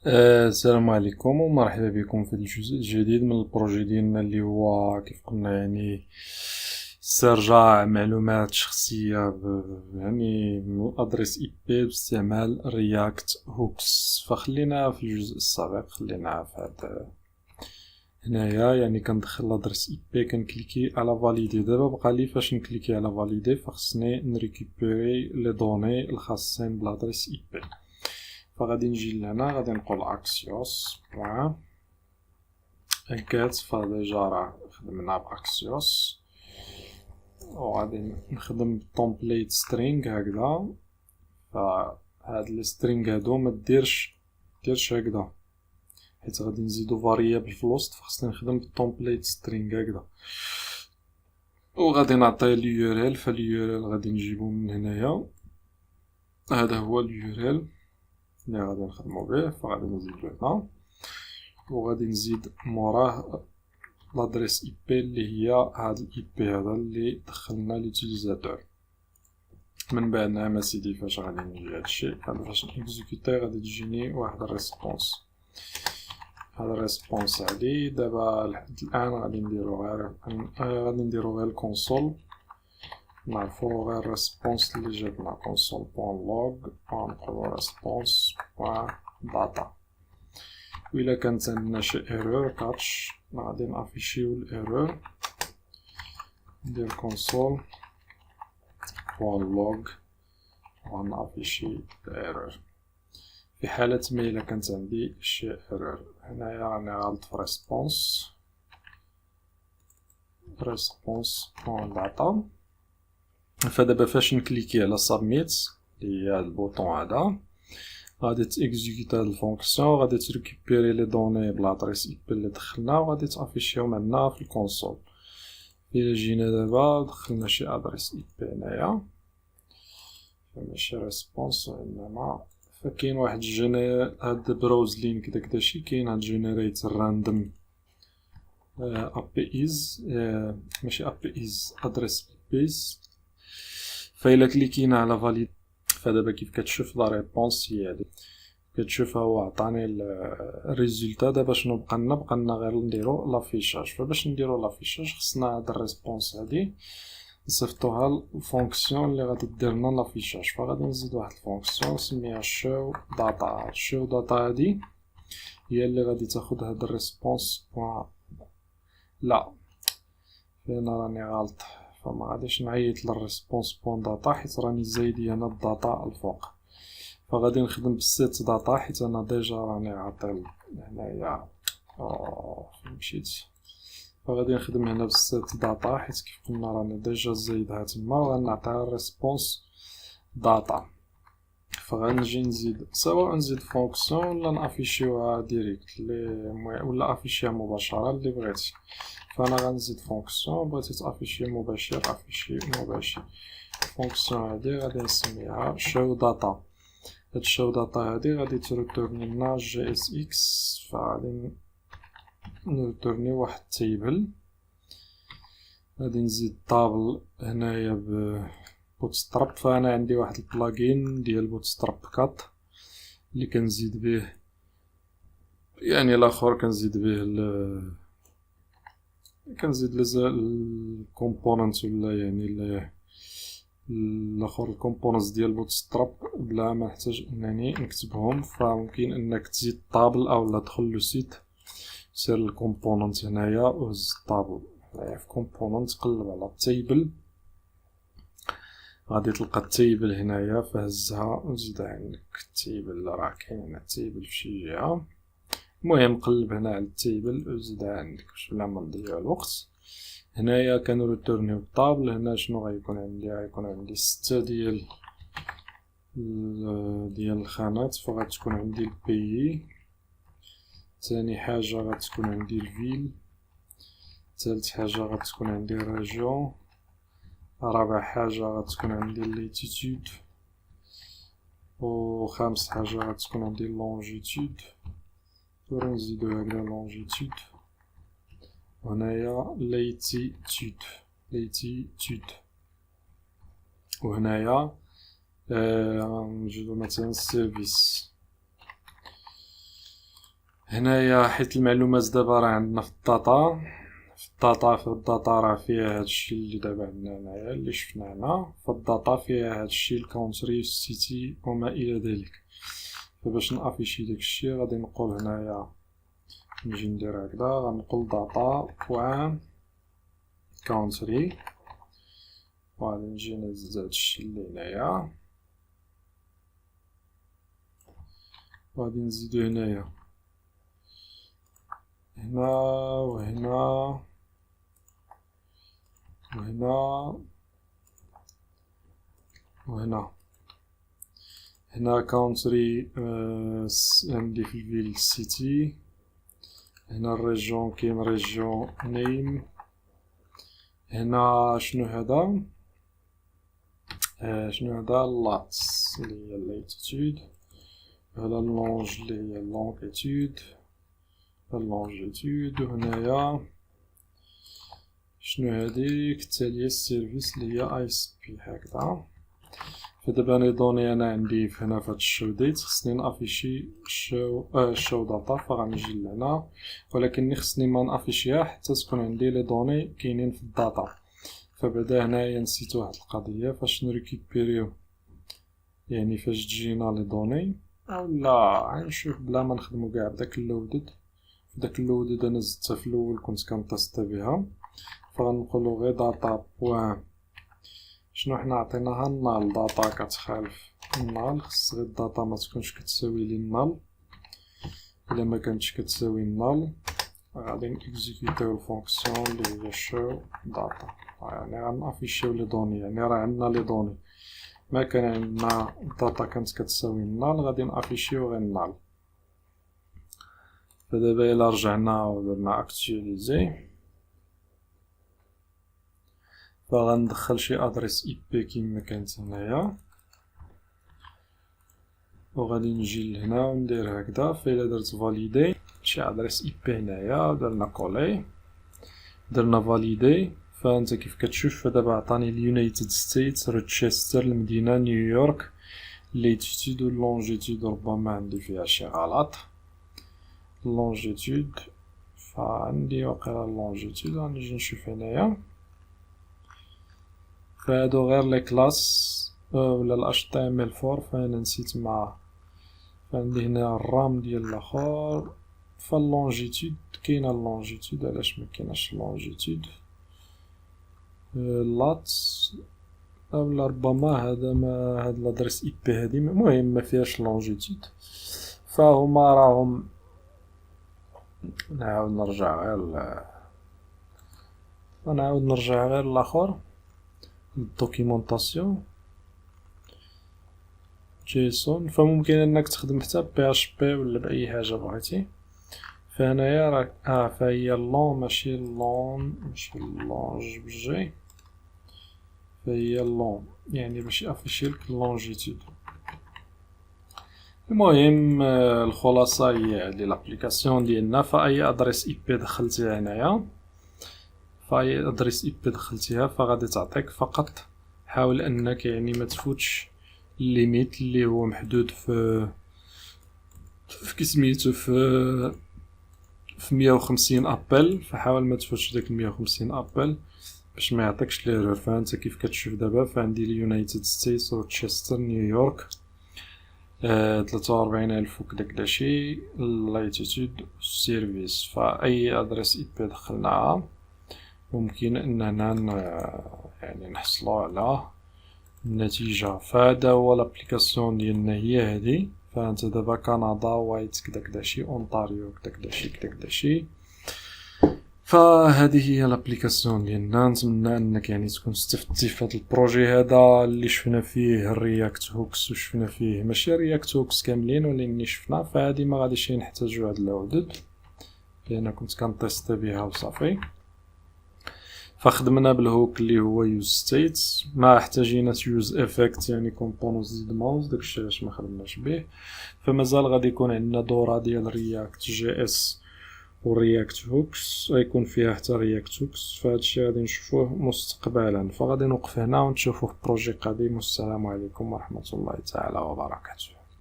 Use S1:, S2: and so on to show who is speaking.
S1: السلام عليكم ومرحبا بكم في الجزء الجديد من البروجي ديالنا اللي هو كيف قلنا يعني استرجاع معلومات شخصية يعني من الادريس اي بي باستعمال رياكت هوكس. فخلينا في الجزء السابق، خلينا في هذا هنايا يعني كندخل لادريس اي بي كنكليكي على فاليدي. دابا بقى لي فاش نكليكي على فاليدي فخصني نريكوبيري لي دوني الخاصين بلادريس اي بي. فغادي نجي لهنا غادي نقول اكسيوس بوان انكات. فديجا راه خدمنا باكسيوس وغادي نخدم بتومبليت سترينغ هكذا. فهاد لي سترينغ هادو ما ديرش هكذا حيت غادي نزيدو فاريابل في الوسط، فخصني نخدم بالتومبليت سترينغ هكذا. وغادي نعطيه اليوريل، فاليوريل غادي نجيبو من هنايا. هذا هو اليوريل اللي غادي نخدمو به، فغادي نزيدو هنا وغادي نزيد موراه لادريس اي بي اللي هي هاد الاي بي هذا اللي دخلنا لوتيليزاتور. من بعد نعم سيدي فاش غادي نجي هادشي فاش نكزيكوتي غادي تجيني واحد الريسبونس. هذا الريسبونس هادي دابا لحد الان غادي نديرو غير الكونسول، نعرفو غير الريسبونس اللي جاتنا كونسول بوان لوغ ونقولو ريسبونس بوان داتا. و إلا كانت عندنا شي ايرور كاتش غادي نافيشيو الايرور، ندير كونسول بوان لوغ ونافيشي الايرور. في حالة ما إلا كانت عندي شي ايرور هنايا راني غلط في ريسبونس بوان داتا. فدابا فاش نكليكي على سابميت اللي هي هاد البوطون هذا غادي تيكزيكوت هاد الفونكسيون، غادي تريكوبيري لي دوني بلادريس اي بي اللي دخلنا وغادي تافيشيهم عندنا في الكونسول. إلا جينا دابا دخلنا شي ادريس اي بي هنايا ماشي ريسبونس وإنما فكاين واحد هاد بروز لينك داكشي كاين هاد جينيريت راندوم APIs ماشي APIs ادريس بيس. فإلا كليكينا على فاليد فدابا كيف كتشوف لا ريبونس هي هادي كتشوف هو عطاني الريزولتا. دابا شنو بقالنا غير نديرو لافيشاج. فباش نديرو لافيشاج خصنا هاد الريسبونس هادي نصيفطوها للفونكسيون اللي غادي ديرنا لافيشاج. فغادي نزيد واحد الفونكسيون نسميها شو داتا. شو داتا هادي هي اللي غادي تاخد هاد الريسبونس بوان لا فين راني غلط، فما غاديش نعيط للريسبونس بوان داتا حيت راني زايدي هنا الداتا الفوق. فغادي نخدم بالسيت داتا حيت انا ديجا راني عاطي هنايا فين مشيت. فغادي نخدم هنا بالسيت داتا حيت كيف قلنا راني ديجا زايدها تما وغنعطيها الريسبونس داتا. فغنجي نزيد سواء نزيد فونكسيون ولا نافيشيوها ديريكت ولا افيشيها مباشرة اللي بغيتي. فانا غنزيد فونكسيون بغيتي تافيشي مباشر افيشي مباشر. فونكسيون هادي غادي نسميها شو داتا. هاد شو داتا هادي غادي تريتورني لنا جي اس اكس. فغادي نريتورني واحد التيبل. غادي نزيد طابل هنايا بوتستراب. فانا عندي واحد البلاجين ديال بوتستراب كات اللي كنزيد به يعني الاخر كنزيد به كنزيد الكومبوننت ولا يعني الاخر الكومبوننتس ديال بوتستراب بلا ما نحتاج انني نكتبهم. فممكن انك تزيد طابل او لا تدخل لو سيت سير الكومبوننت هنايا وهز الطابل في كومبوننت قلب على التيبل غادي تلقى التيبل هنايا فهزها وزيد عندك التيبل راه كاين هنا التيبل في شي جهه. المهم قلب هنا على التيبل وزيد عندك باش بلا ما نضيع الوقت. هنايا كنريتورنيو الطابل. هنا شنو غيكون عندي 6 ديال الخانات. فغتكون عندي البي. ثاني حاجه غتكون عندي الفيل. ثالث حاجه غتكون عندي الريجيون. رابع حاجه غتكون عندي ليتيتود. وخامس حاجه غتكون عندي لونجيتود. ونزيدو هكذا لونجيتود وهنايا ليتيتود. وهنايا نجدو مثلا السيرفيس. هنايا حيت المعلومات دابا راه عندنا في الداتا، في الداتا راه فيها هادشي اللي دابا عندنا هنايا اللي شفنا هنا، فالداتا فيها هادشي الكونتري السيتي وما الى ذلك. فباش نافيشي داكشي غادي نقول هنايا، نجي ندير هكذا، غنقول داتا بوان كونتري، وغادي نجي نهز هادشي اللي هنايا، وغادي نزيدو هنايا هنا وهنا وهنا وهنا. هنا كونتري عندي في الفيل سيتي، هنا الريجون كاين ريجون نيم، هنا شنو هذا؟ شنو هذا؟ لاتس اللي هي لاتيتود، هذا اللونج اللي هي لونغيتود، اللونجيتود، وهنايا شنو هاديك التالية السيرفيس اللي هي اي اس بي هكذا. فدابا لي دوني انا عندي هنا في هاد الشو ديت، خصني نافيشي شو داتا، فغنجي لهنا، ولكن خصني ما نافيشيها حتى تكون عندي لي دوني كاينين في الداتا. فبعدا هنايا نسيت واحد القضيه، فاش نريكيبيريو يعني فاش تجينا لي دوني، اولا غنشوف بلا ما نخدمو كاع بداك اللودد. داك اللودد انا زدتها في الاول كنت كنطيسطي بها، فغنقولو غير داتا بوان شنو حنا عطيناها النال، داتا كتخالف النال، خص غير الداتا ما تكونش كتساوي لي النال. الا ما كانتش كتساوي النال غادي نكزيكوتيو الفونكسيون اللي هي شو داتا، يعني غنافيشيو لي دوني، يعني راه عندنا لي دوني، ما كان عندنا الداتا كانت كتساوي النال غادي نافيشيو غير النال. فدابا الا رجعنا ودرنا اكتواليزي، فغندخل شي ادريس اي بي كيما كانت هنايا، وغادي نجي لهنا وندير هكذا. فإلا درت فاليدي شي ادريس اي بي هنايا، درنا كولي، درنا فاليدي، فانت كيف كتشوف فدابا عطاني اليونايتد ستيتس، روتشستر، المدينة نيويورك، ليتيتود و لونجيتود ربما عندي فيها شي غلط. لونجيتود فعندي واقيلا لونجيتود، غنجي نشوف هنايا فهادو غير لي كلاس ولا ال HTML4، فانا نسيت مع فعندي هنا الرام ديال الاخر. فاللونجيتود كاينه اللونجيتود، علاش ما كايناش اللونجيتود؟ لاتس اولا ربما هذا ما هاد لادريس اي بي هادي المهم ما فيهاش لونجيتود، فهما راهم نعاود نرجع غير الاخر الدوكيومونطاسيون جيسون. فممكن انك تخدم حتى بي اش بي ولا باي حاجه بغيتي. فهنايا راك فهي اللون ماشي اللون، ماشي اللونج بالجي، فهي اللون يعني باش يافيشي لك اللونجيتود. المهم الخلاصه هي هادي لابليكاسيون ديالنا. فاي ادريس اي بي دخلتيها هنايا، فاي ادريس اي بي دخلتيها فغادي تعطيك فقط، حاول انك يعني ما تفوتش الليميت اللي هو محدود في كسميتو في 150 ابل، فحاول ما تفوتش داك 150 ابل باش ما يعطيكش ليرور. فانت كيف كتشوف دابا فعندي اليونايتد ستيتس، روتشستر، نيويورك، 43,000 وكدا كداشي، لايتيتود، سيرفيس. فاي ادريس اي بي دخلناها ممكن اننا يعني نحصلو على النتيجة. فهذا هو لابليكاسيون ديالنا هي هادي. فانت دابا كندا، وايت، كدا كداشي، اونتاريو، كدا كداشي، كدا كداشي. فهذه هي لابليكاسيون ديالنا. نتمنى انك يعني تكون استفدتي في هذا البروجي هذا اللي شفنا فيه الرياكت هوكس، وشفنا فيه ماشي رياكت هوكس كاملين ولكن شفنا. فهذه ما غاديش نحتاجو هاد العدد لان كنت كنطيست بها وصافي. فخدمنا بالهوك اللي هو يوز ستيتس، ما احتاجينا يوز افكت يعني كومبونون زيد ماوس، داكشي علاش ما خدمناش به. فمازال غادي يكون عندنا دورة ديال رياكت جي اس ورياكت هوكس، غيكون فيها حتى رياكت هوكس. فهادشي غادي نشوفوه مستقبلا. فغادي نوقف هنا ونشوفوه في بروجي قادم. والسلام عليكم ورحمة الله تعالى وبركاته.